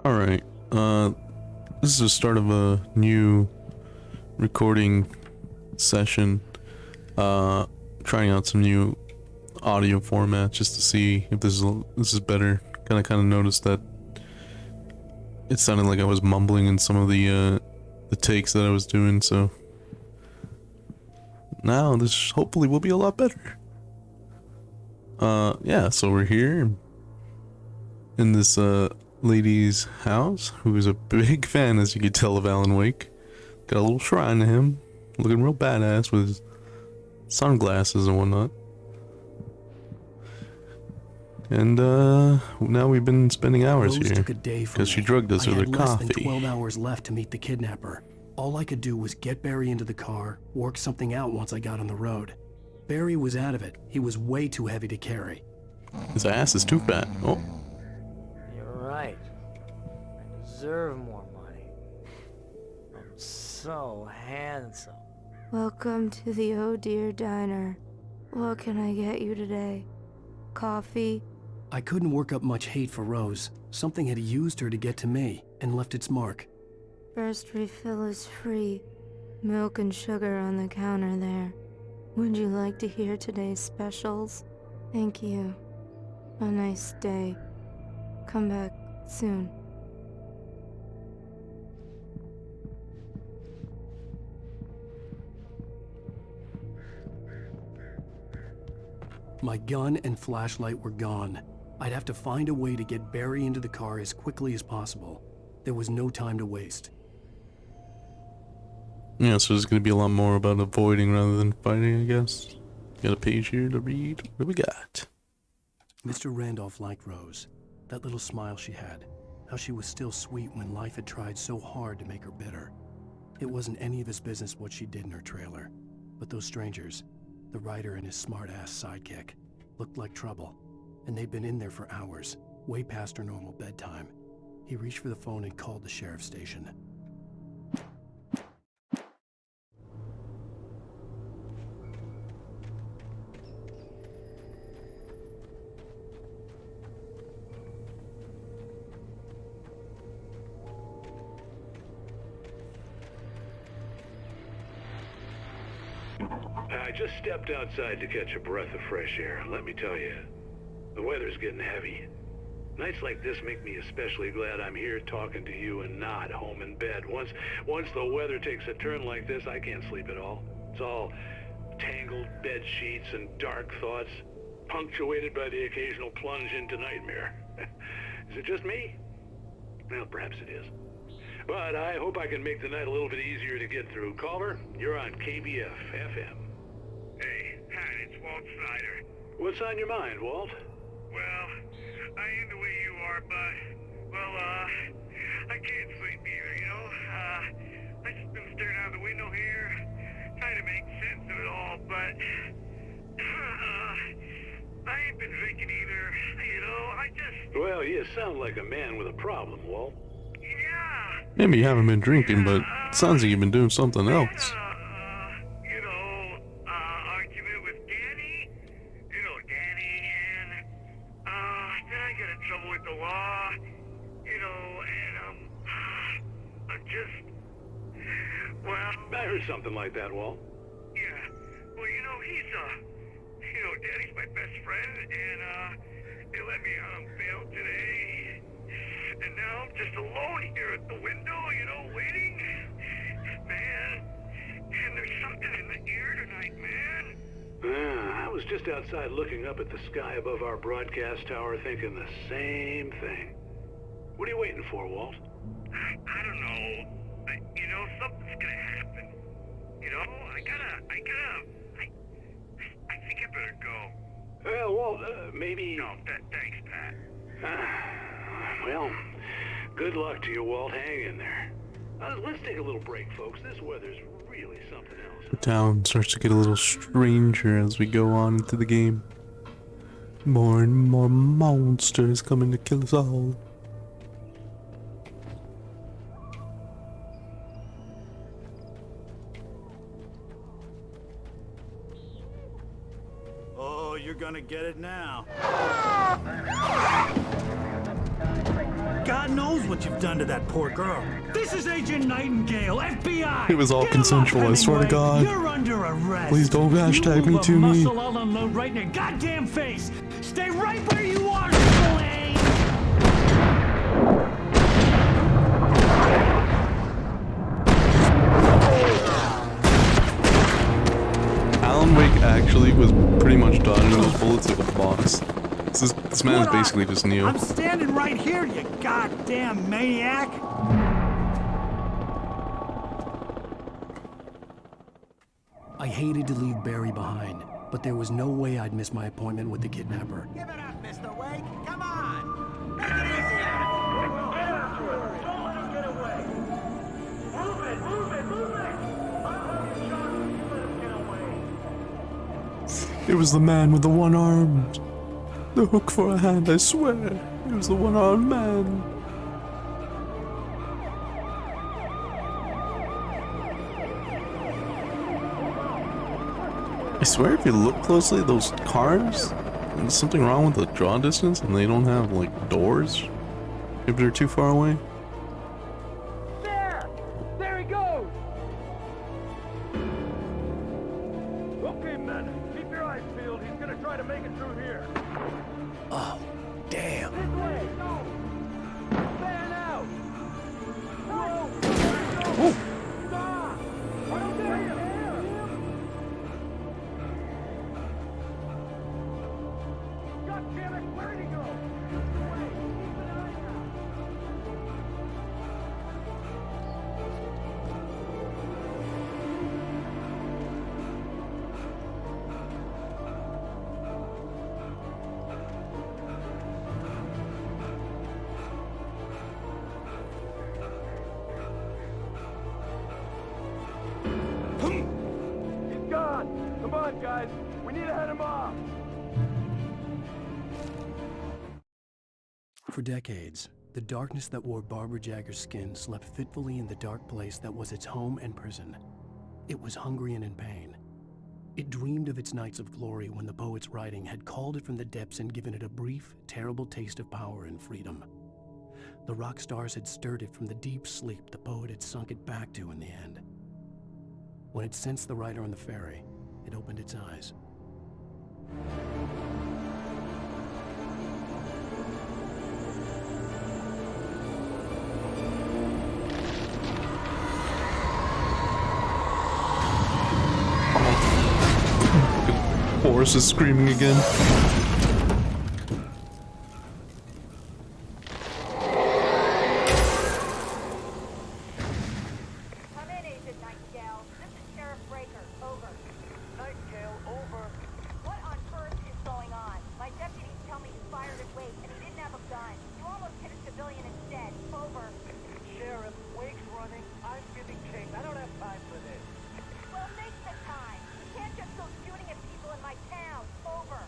Alright, this is the start of a new recording session. Trying out some new audio formats just to see if this is better. Kind of noticed that it sounded like I was mumbling in some of the takes that I was doing, so now this hopefully will be a lot better. Yeah, so we're here in this lady's house, who is a big fan, as you can tell, of Alan Wake. Got a little shrine to him, looking real badass with his sunglasses and whatnot. And now we've been spending hours Rose here took a day because she drugged us with her I had less than coffee. 12 hours left to meet the kidnapper. All I could do was get Barry into the car, work something out once I got on the road. Barry was out of it. He was way too heavy to carry. His ass is too fat. Oh. You're right. I deserve more money. I'm so handsome. Welcome to the Oh Dear Diner. What can I get you today? Coffee? I couldn't work up much hate for Rose. Something had used her to get to me and left its mark. First refill is free. Milk and sugar on the counter there. Would you like to hear today's specials? Thank you. A nice day. Come back soon. My gun and flashlight were gone. I'd have to find a way to get Barry into the car as quickly as possible. There was no time to waste. Yeah, so there's gonna be a lot more about avoiding rather than fighting, I guess. Got a page here to read. What do we got? Mr. Randolph liked Rose. That little smile she had. How she was still sweet when life had tried so hard to make her bitter. It wasn't any of his business what she did in her trailer. But those strangers, the writer and his smart-ass sidekick, looked like trouble. And they'd been in there for hours, way past her normal bedtime. He reached for the phone and called the sheriff's station. I just stepped outside to catch a breath of fresh air. Let me tell you, the weather's getting heavy. Nights like this make me especially glad I'm here talking to you and not home in bed. Once the weather takes a turn like this, I can't sleep at all. It's all tangled bed sheets and dark thoughts, punctuated by the occasional plunge into nightmare. Is it just me? Well, perhaps it is. But I hope I can make the night a little bit easier to get through. Culver, you're on KBF FM. Hey, Pat, it's Walt Snyder. What's on your mind, Walt? Well, I ain't the way you are, but, I can't sleep either, you know? I just been staring out the window here, trying to make sense of it all, but, I ain't been drinking either, you know? Well, you sound like a man with a problem, Walt. Yeah. Maybe you haven't been drinking, but it sounds like you've been doing something else. Argument with Danny, Danny, and, then I get in trouble with the law, and, I'm just, well... I heard something like that, Walt. Yeah, well, he's, Danny's my best friend, and, they let me out on bail today, and now I'm just alone here at the window, waiting. Man, and there's something in the air tonight, man. I was just outside looking up at the sky above our broadcast tower thinking the same thing. What are you waiting for, Walt? I don't know. Something's gonna happen. I think I better go. Well, Walt, maybe... No, thanks, Pat. Well, good luck to you, Walt. Hang in there. Let's take a little break, folks. This weather's really something else. The town starts to get a little stranger as we go on into the game. More and more monsters coming to kill us all. Oh, you're gonna get it now. God knows what what you've done to that poor girl. This is Agent Nightengale, FBI! It was all Get him consensual, up, I swear to Hemingway. God. You're under arrest. Please don't hashtag You me move to a me. muscle, I'll unload right in your goddamn face. Stay right where you are, Slane! Alan Wake actually was pretty much dodging those bullets like a boss. This man is basically just Neo. I'm standing right here, you goddamn maniac! I hated to leave Barry behind, but there was no way I'd miss my appointment with the kidnapper. Give it up, Mr. Wake. Come on. Make it easier. Get after it. Don't let him get away. Move it, move it, move it. I'll have you shot if you let him get away. It was the man with the one arm. The hook for a hand, I swear. It was the one-armed man. I swear if you look closely at those cars, there's something wrong with the draw distance and they don't have like doors if they're too far away. There! There he goes! Okay, men, keep your eyes peeled. He's gonna try to make it through here. Oh, damn. This way! Go! Fan out! Whoa! Oh. Stop! I don't dare you! God damn it! Where did he go? Wait, keep an eye out! He's gone! Come on, guys! We need to head him off! For decades, the darkness that wore Barbara Jagger's skin slept fitfully in the dark place that was its home and prison. It was hungry and in pain. It dreamed of its nights of glory when the poet's writing had called it from the depths and given it a brief, terrible taste of power and freedom. The rock stars had stirred it from the deep sleep the poet had sunk it back to in the end. When it sensed the rider on the ferry, it opened its eyes. Horse is screaming again. Come in, Agent Nightengale. This is Sheriff Breaker. Over. Nightengale, over. What on earth is going on? My deputies tell me he fired at Wake and he didn't have a gun. You almost hit a civilian instead. Over. Sheriff, Wake's running. I'm giving chase. I don't have time for this. Well, make the time. You can't just go shooting at people in my town. Over.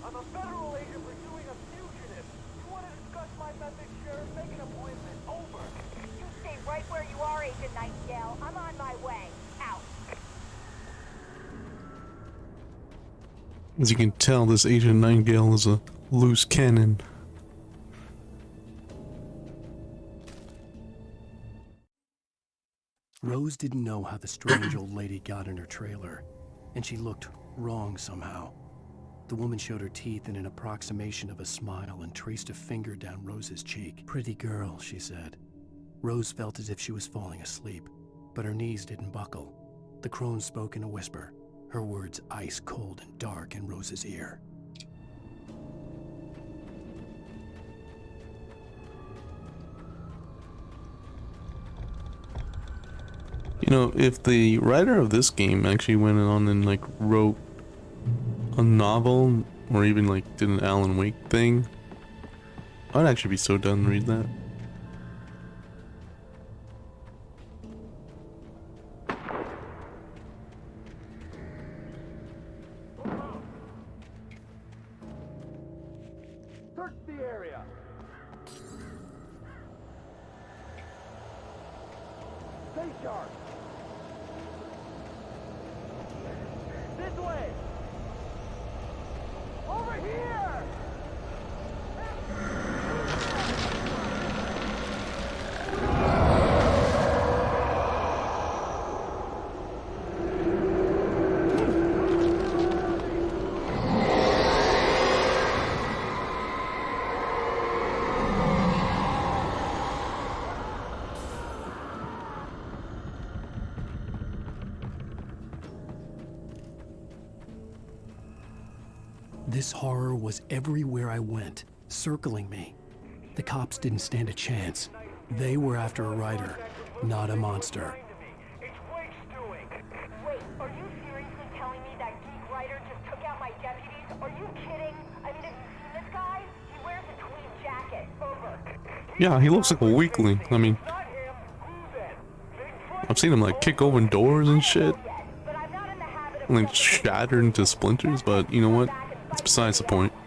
I'm a federal agent pursuing a fugitive. You want to discuss my methods, Sheriff? Make an appointment. Over. You stay right where you are, Agent Nightengale. I'm on my way. Out. As you can tell, this Agent Nightengale is a loose cannon. Rose didn't know how the strange old lady got in her trailer, and she looked wrong somehow. The woman showed her teeth in an approximation of a smile and traced a finger down Rose's cheek. "Pretty girl," she said. Rose felt as if she was falling asleep, but her knees didn't buckle. The crone spoke in a whisper, her words ice cold and dark in Rose's ear. You know, if the writer of this game actually went on and like wrote a novel or even like did an Alan Wake thing, I'd actually be so done to read that. Search the area. Stay sharp. This way. Over here. This horror was everywhere I went, circling me. The cops didn't stand a chance. They were after a writer, not a monster. It's waste doing. Wait, are you seriously telling me that geek writer just took out my deputies? Are you kidding? I mean, have you seen this guy? He wears a tweed jacket. Over. Yeah, he looks like a weakling. I mean, Not him. Who then? I've seen him like kick open doors and shit, But I'm not in the habit of and like shattered into splinters. But you know what? It's besides the point. out.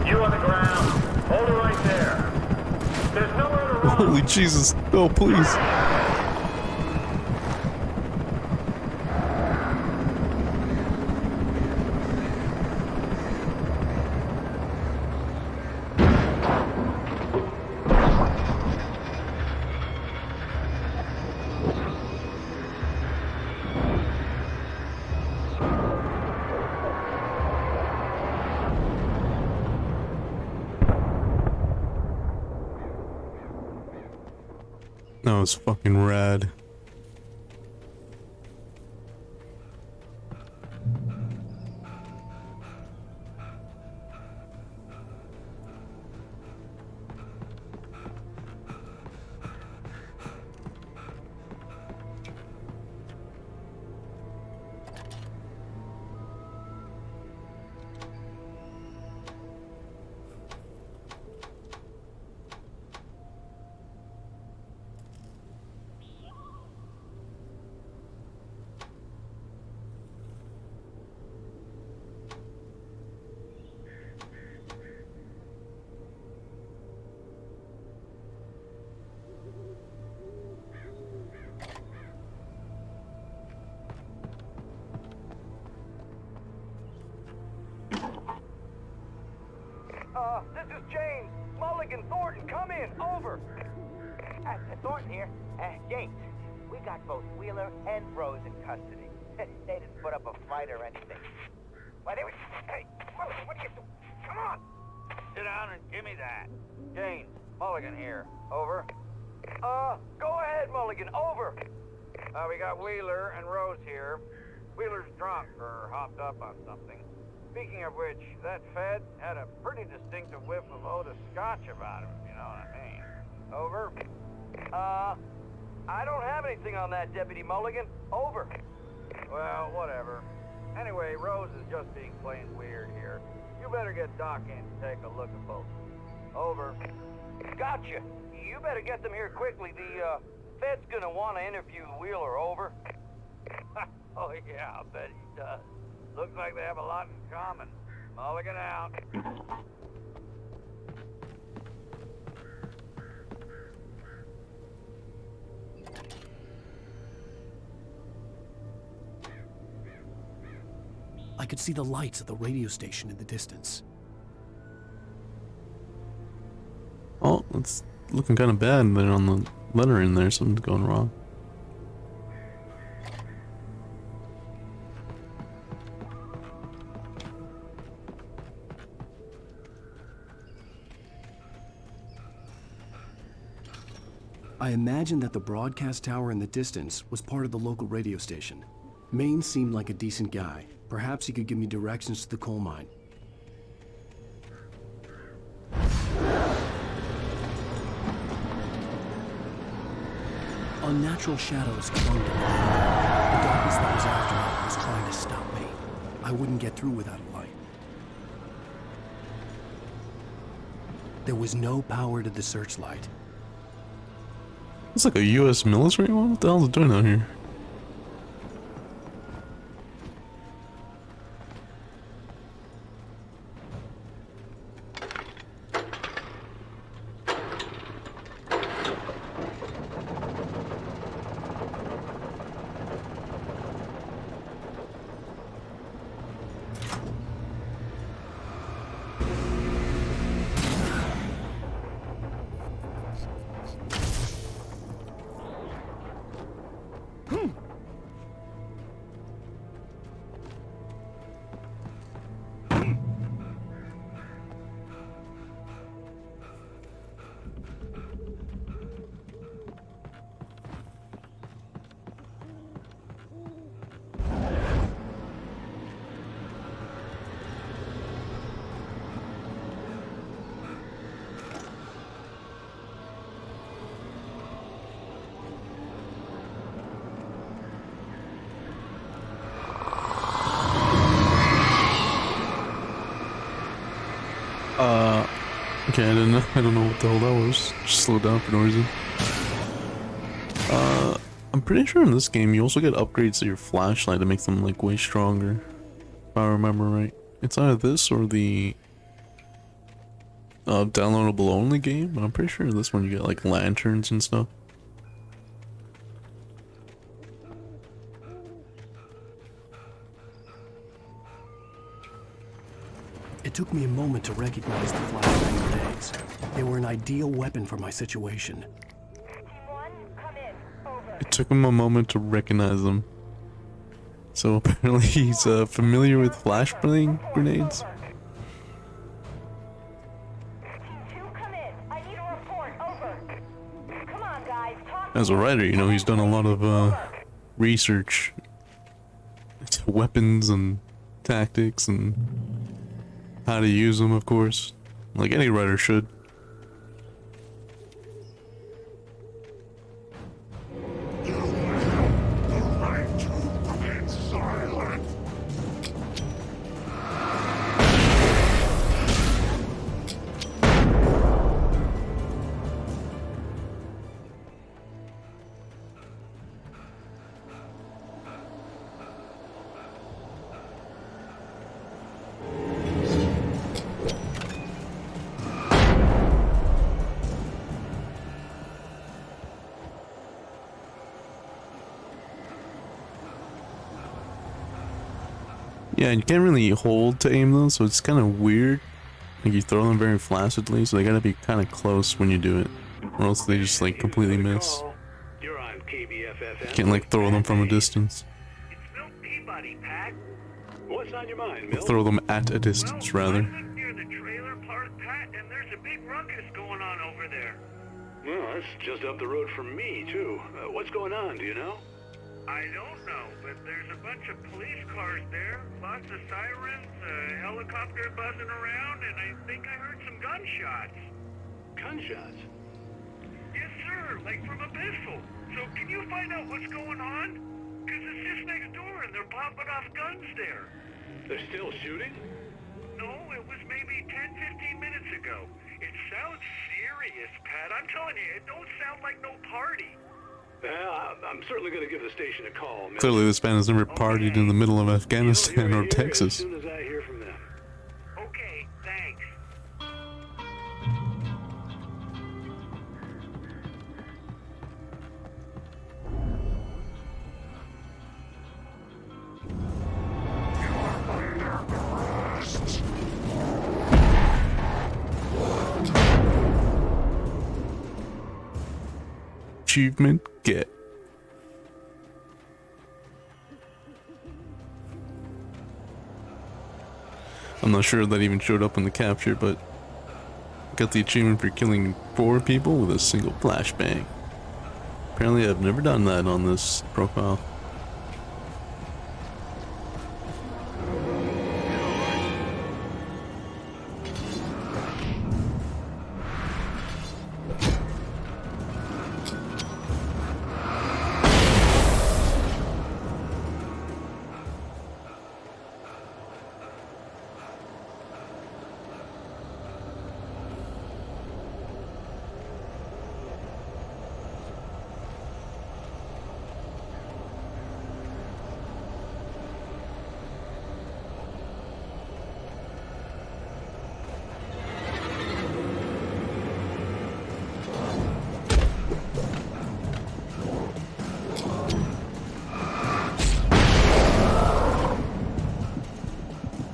You on the ground. Hold it right there. There's nowhere to run. Holy Jesus! No, please. That was fucking rad. This is James. Mulligan, Thornton, come in. Over. Thornton here. James, we got both Wheeler and Rose in custody. They didn't put up a fight or anything. Why, they were... Hey, Mulligan, what are you doing? Come on! Sit down and give me that. James, Mulligan here. Over. Go ahead, Mulligan. Over. We got Wheeler and Rose here. Wheeler's drunk or hopped up on something. Speaking of which, that Fed had a pretty distinctive whiff of Otis Scotch about him, if you know what I mean. Over. I don't have anything on that, Deputy Mulligan. Over. Well, whatever. Anyway, Rose is just being plain weird here. You better get Doc in to take a look at both. Over. Gotcha. You better get them here quickly. The, Fed's gonna want to interview Wheeler. Over. Oh, yeah, I'll bet he does. Looks like they have a lot in common. Mulligan out. I could see the lights of the radio station in the distance. Oh, it's looking kind of bad there on the letter in there. Something's going wrong. I imagined that the broadcast tower in the distance was part of the local radio station. Maine seemed like a decent guy. Perhaps he could give me directions to the coal mine. Unnatural shadows clung to me. The darkness that was after me was trying to stop me. I wouldn't get through without a light. There was no power to the searchlight. It's like a U.S. military one? What the hell is it doing out here? Okay, I don't know what the hell that was. Just slowed down for no reason. I'm pretty sure in this game you also get upgrades to your flashlight to make them like way stronger. If I remember right. It's either this or the downloadable only game, but I'm pretty sure in this one you get like lanterns and stuff. It took me a moment to recognize the flashbang grenades. They were an ideal weapon for my situation. It took him a moment to recognize them. So apparently he's familiar with flashbang grenades. As a writer, you know, he's done a lot of research into weapons and tactics and how to use them, of course, like any writer should. Yeah, and you can't really hold to aim them, so it's kind of weird. Like you throw them very flaccidly, so they gotta be kind of close when you do it, or else they just like completely miss. You're on KBFFM. You can't like throw them from a distance. It's Milt Peabody, Pat. What's on your mind, Or Milt? throw them at a distance, rather. I live near the trailer park, Pat, and there's a big ruckus going on over there. Well, that's just up the road from me, too. What's going on, do you know? I don't know, but there's a bunch of police cars there, lots of sirens, a helicopter buzzing around, and I think I heard some gunshots. Gunshots? Yes, sir, like from a pistol. So can you find out what's going on? Because it's just next door and they're popping off guns there. They're still shooting? No, it was maybe 10-15 minutes ago. It sounds serious, Pat. I'm telling you, it don't sound like no party. I'm certainly going to give the station a call, Milt. Clearly this band has never partied in the middle of Afghanistan or As Texas. soon as I hear from them. Okay, thanks. Achievement get. I'm not sure that even showed up in the capture, but got the achievement for killing 4 people with a single flashbang. Apparently I've never done that on this profile.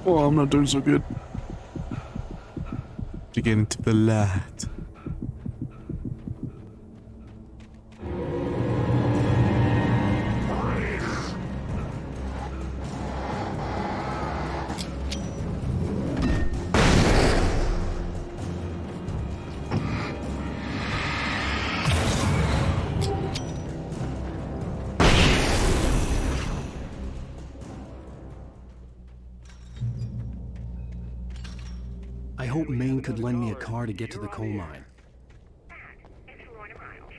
Well, I'm not doing so good. To get into the light. I hope Maine could lend me a car to get to the coal mine. It's Lorna Miles.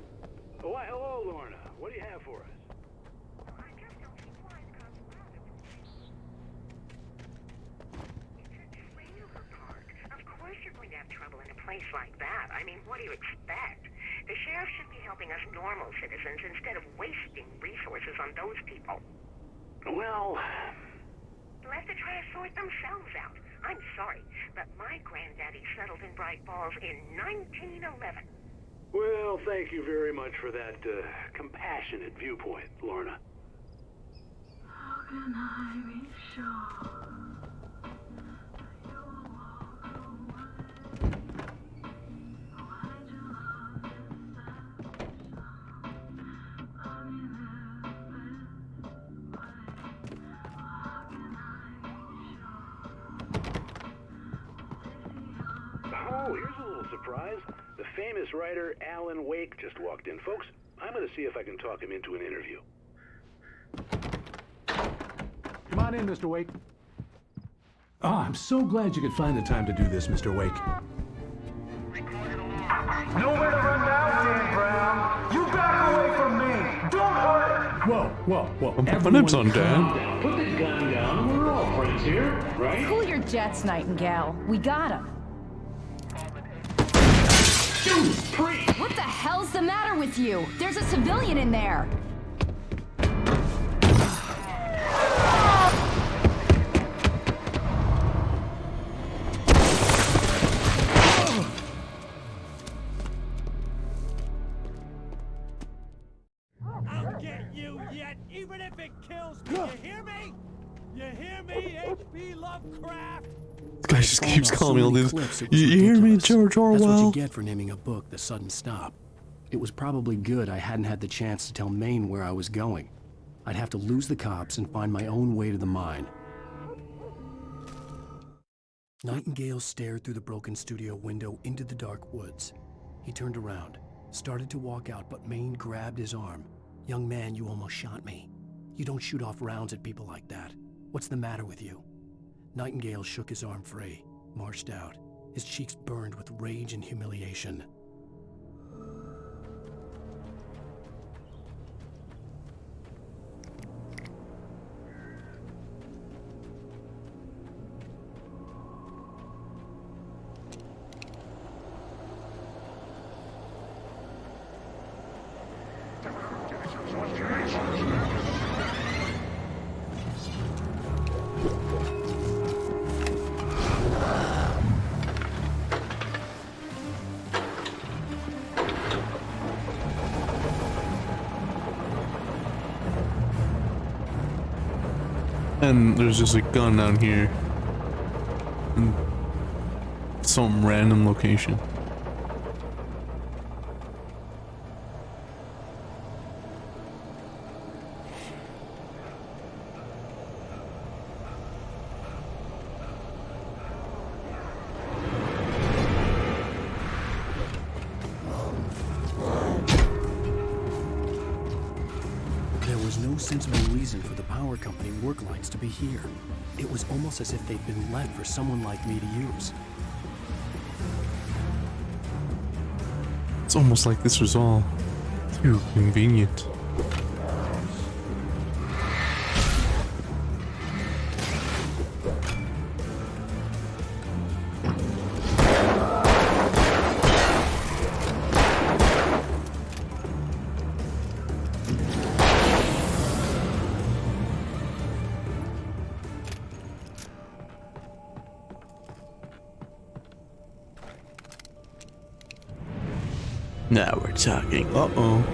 Oh, why, hello, Lorna. What do you have for us? I just don't see why the cops allowed it. It's a trailer park. Of course you're going to have trouble in a place place like that. I mean, what do you expect? The sheriff should be helping us normal citizens instead of wasting resources on those people. Well... They'll have to try to sort themselves out. I'm sorry, but my granddaddy settled in Bright Falls in 1911. Well, thank you very much for that compassionate viewpoint, Lorna. How can I be sure you will walk away? Why do love is that I'm Oh, here's a little surprise. The famous writer Alan Wake just walked in. Folks, I'm going to see if I can talk him into an interview. Come on in, Mr. Wake. Oh, I'm so glad you could find the time to do this, Mr. Wake. Nowhere to run now, Dan Brown. You back away from me. Don't hurt it. Whoa. My name's on Dan. Put the gun down. We're all friends here, right? Cool your jets, Nightingale. We got him. Shoot, priest! What the hell's the matter with you? There's a civilian in there. I'll get you yet, even if it kills me. You hear me? You hear me, H.P. Lovecraft? This guy just keeps calling me all these. You hear me, George Orwell? That's what you get for naming a book The Sudden Stop. It was probably good I hadn't had the chance to tell Maine where I was going. I'd have to lose the cops and find my own way to the mine. Nightingale stared through the broken studio window into the dark woods. He turned around, started to walk out, but Maine grabbed his arm. "Young man, you almost shot me. You don't shoot off rounds at people like that. What's the matter with you?" Nightingale shook his arm free, marched out. His cheeks burned with rage and humiliation. And there's just a gun down here. In some random location. There was no sensible reason for the power company work lights to be here. It was almost as if they'd been left for someone like me to use. It's almost like this was all too convenient. Now we're talking. Uh-oh.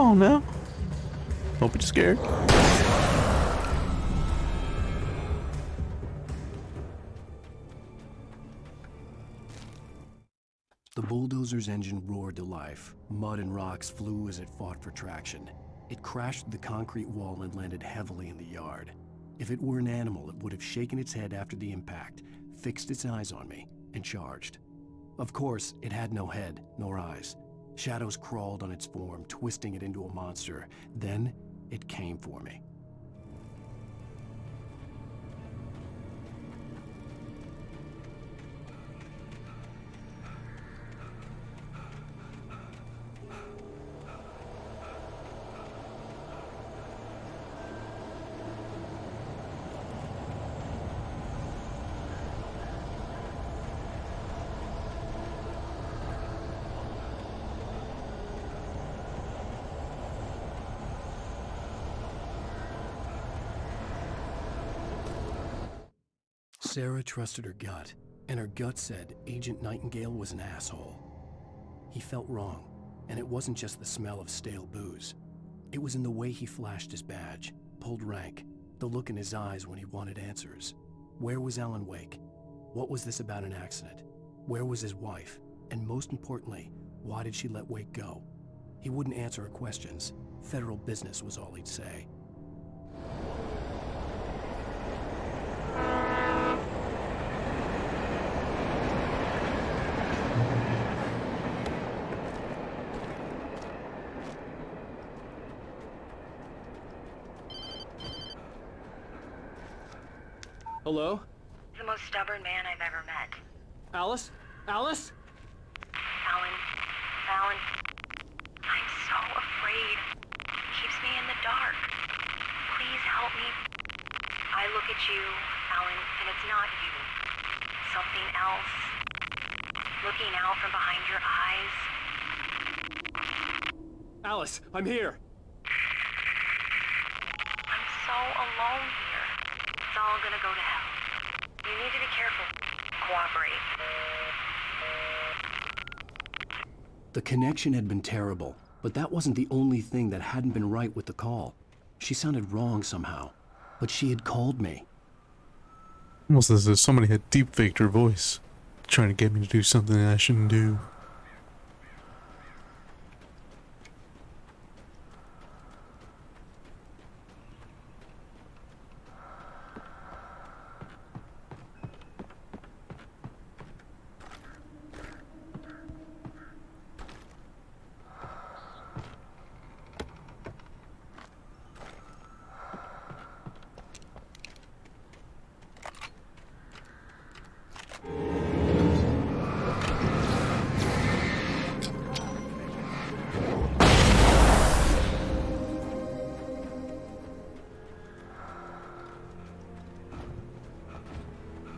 on now. Don't be scared. The bulldozer's engine roared to life. Mud and rocks flew as it fought for traction. It crashed through the concrete wall and landed heavily in the yard. If it were an animal, it would have shaken its head after the impact, fixed its eyes on me, and charged. Of course, it had no head, nor eyes. Shadows crawled on its form, twisting it into a monster. Then, it came for me. Sarah trusted her gut, and her gut said Agent Nightengale was an asshole. He felt wrong, and it wasn't just the smell of stale booze. It was in the way he flashed his badge, pulled rank, the look in his eyes when he wanted answers. Where was Alan Wake? What was this about an accident? Where was his wife? And most importantly, why did she let Wake go? He wouldn't answer her questions. Federal business was all he'd say. Hello? The most stubborn man I've ever met. Alice? Alice? Alan, I'm so afraid. He keeps me in the dark. Please help me. I look at you, Alan, and it's not you. Something else. Looking out from behind your eyes. Alice, I'm here. I'm so alone here. It's all gonna go to hell. You need to be careful. Cooperate. The connection had been terrible, but that wasn't the only thing that hadn't been right with the call. She sounded wrong somehow, but she had called me. Almost as if somebody had deep faked her voice, trying to get me to do something that I shouldn't do.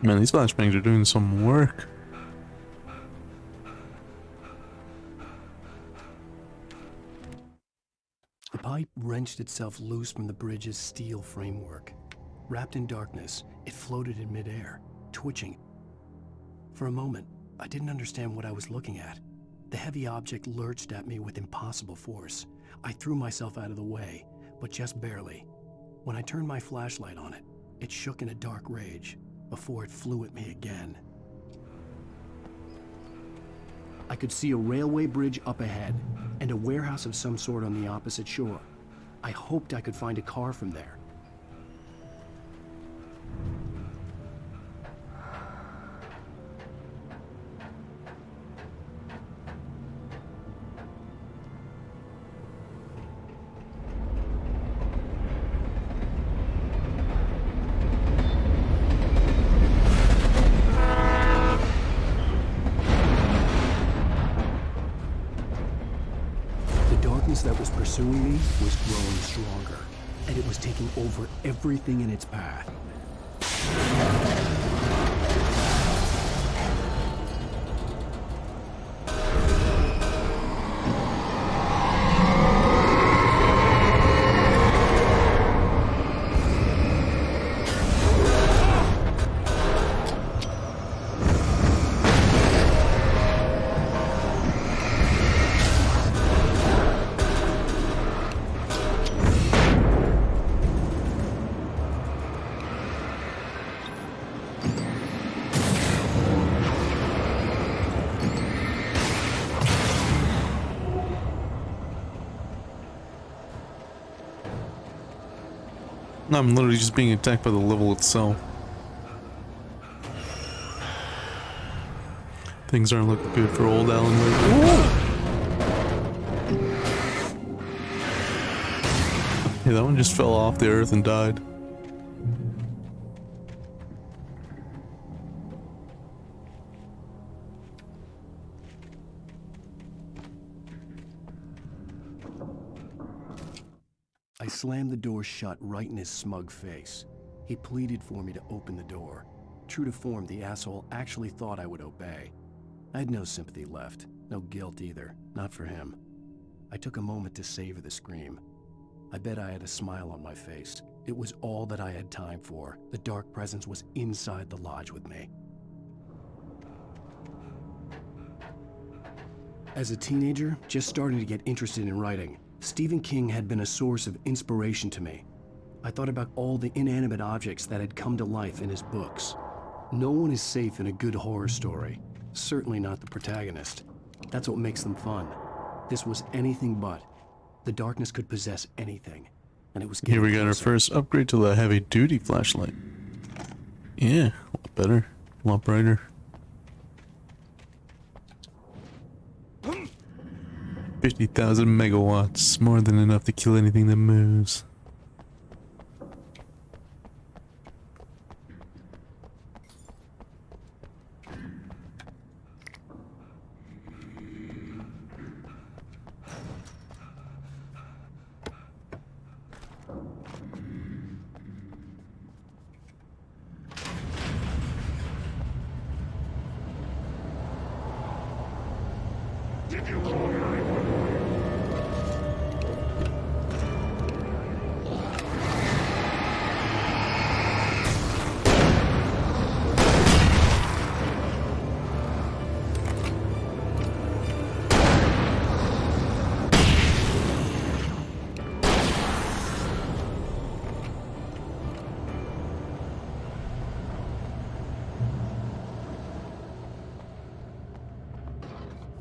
Man, these flashbangs are doing some work. The pipe wrenched itself loose from the bridge's steel framework. Wrapped in darkness, it floated in midair, twitching. For a moment, I didn't understand what I was looking at. The heavy object lurched at me with impossible force. I threw myself out of the way, but just barely. When I turned my flashlight on it, it shook in a dark rage before it flew at me again. I could see a railway bridge up ahead and a warehouse of some sort on the opposite shore. I hoped I could find a car from there. That was pursuing me was growing stronger, and it was taking over everything in its path. No, I'm literally just being attacked by the level itself. Things aren't looking good for old Alan Wake. Yeah, that one just fell off the earth and died. I slammed the door shut right in his smug face. He pleaded for me to open the door. True to form, the asshole actually thought I would obey. I had no sympathy left, no guilt either, not for him. I took a moment to savor the scream. I bet I had a smile on my face. It was all that I had time for. The dark presence was inside the lodge with me. As a teenager, just starting to get interested in writing, Stephen King had been a source of inspiration to me. I thought about all the inanimate objects that had come to life in his books. No one is safe in a good horror story. Certainly not the protagonist. That's what makes them fun. This was anything but. The darkness could possess anything, and it was Here we got our closer. first upgrade to the heavy-duty flashlight. Yeah, a lot better, a lot brighter. 50,000 megawatts, more than enough to kill anything that moves.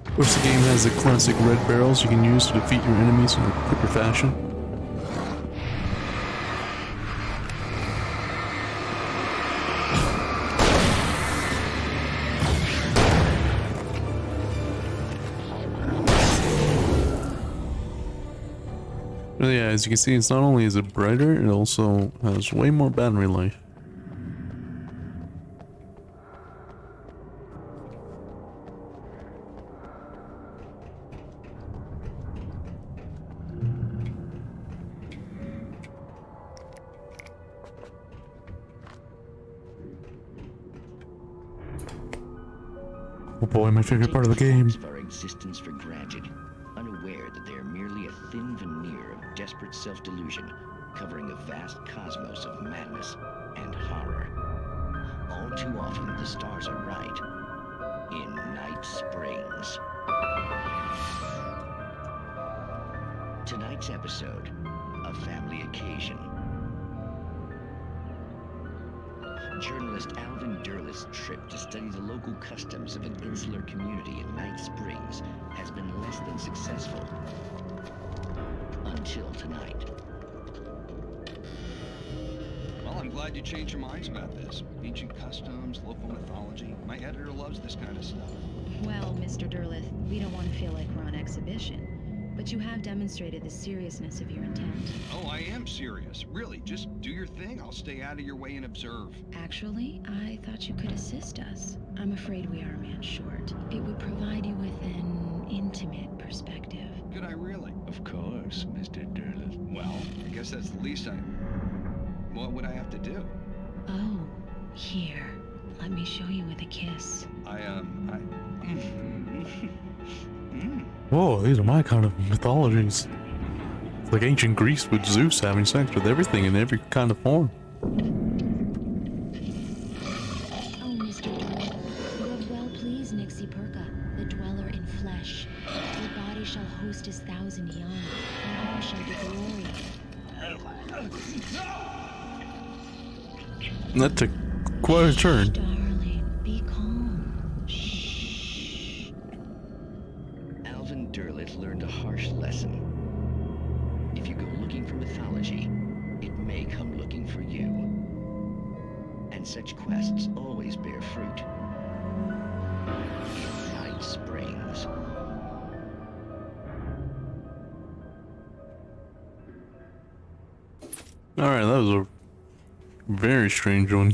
Of course, the game has the classic red barrels you can use to defeat your enemies in a quicker fashion. But yeah, as you can see, it's not only is it brighter, it also has way more battery life. Oh boy, my favorite part of the game. Of our existence for granted, unaware that they are merely a thin veneer of desperate self-delusion, covering a vast cosmos of madness and horror. All too often, the stars are right. In Night Springs. Tonight's episode, a family occasion. Journalist Alvin Derleth's trip to study the local customs of an insular community in Night Springs has been less than successful. Until tonight. Well, I'm glad you changed your minds about this. Ancient customs, local mythology. My editor loves this kind of stuff. Well, Mr. Derleth, we don't want to feel like we're on exhibition. But you have demonstrated the seriousness of your intent. Oh, I am serious. Really, just do your thing. I'll stay out of your way and observe. Actually, I thought you could assist us. I'm afraid we are a man short. It would provide you with an intimate perspective. Could I really? Of course, Mr. Derleth. Well, I guess that's the least I... What would I have to do? Oh, here. Let me show you with a kiss. Whoa, these are my kind of mythologies. It's like ancient Greece with Zeus having sex with everything in every kind of form. Oh, Mr. Derleth, you have well pleased Nixie Perka, the dweller in flesh. Your body shall host his 1,000 young, and all shall be glorious. That took quite a turn. Darling, be calm. Alvin Derleth learned a harsh lesson. If you go looking for mythology, it may come looking looking for you. And such quests always bear fruit. In Night Springs. Alright, that was a very strange one.